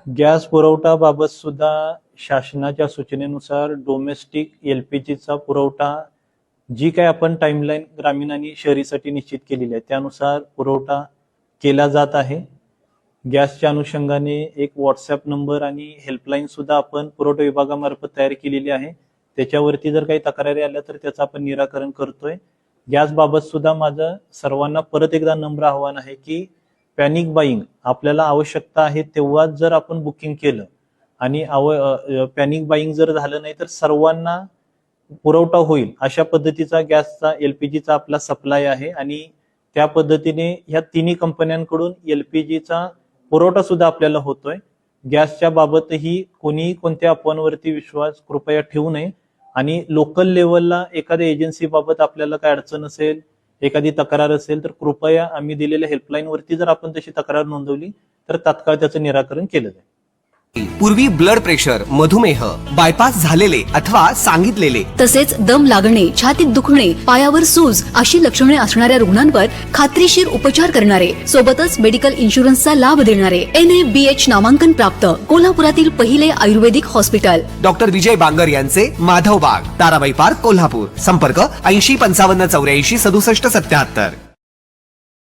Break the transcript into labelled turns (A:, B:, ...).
A: Gas पुरवठाबाबत सुद्धा शासनाच्या सूचनेनुसार डोमेस्टिक एलपीजीचा पुरवठा जी काय आपण टाइमलाईन ग्रामीण आणि शहरीसाठी निश्चित केलेली आहे त्यानुसार पुरवठा केला जात आहे। गॅसच्या अनुषंगाने एक व्हॉट्सअप नंबर आणि हेल्पलाईन सुद्धा आपण पुरवठा विभागामार्फत तयार केलेली आहे। त्याच्यावरती जर काही तक्रारी आल्या तर त्याचं आपण निराकरण करतोय। गॅस बाबत सुद्धा माझं सर्वांना परत एकदा नम्र आव्हान आहे की पॅनिक बाईंग आपल्याला आवश्यकता आहे तेव्हाच जर आपण बुकिंग केलं आणि पॅनिक बाईंग जर झालं नाही तर सर्वांना पुरवठा होईल अशा पद्धतीचा गॅसचा एलपीजीचा आपला सप्लाय आहे आणि त्या पद्धतीने ह्या तिन्ही कंपन्यांकडून एलपीजीचा पुरवठा सुद्धा आपल्याला होतोय। गॅसच्या बाबतही कोणी कोणत्या अफवांवरती विश्वास कृपया ठेवू नये आणि लोकल लेवलला एखाद्या एजन्सी बाबत आपल्याला काय अडचण असेल एखादी तक्रार असेल तर कृपया आम्ही दिलेल्या हेल्पलाईन वरती जर आपण तशी तक्रार नोंदवली तर तात्काळ त्याचं निराकरण केलं जाईल।
B: पूर्वी ब्लड प्रेशर, मधुमेह, बायपास झालेले अथवा सांगितलेले
C: तसेच दम लागणे, छातीत दुखणे, पायावर सूज अशी लक्षणे असणाऱ्या रुग्णांवर खात्रीशीर उपचार करणारे सोबतच मेडिकल इन्शुरन्सचा लाभ देणारे NABH नामांकन प्राप्त कोल्हापुरातील पहिले आयुर्वेदिक हॉस्पिटल
B: डॉक्टर विजय बांगर यांचे माधव बाग, ताराबाई पार्क, कोल्हापूर। संपर्क 80 55 84 67 77।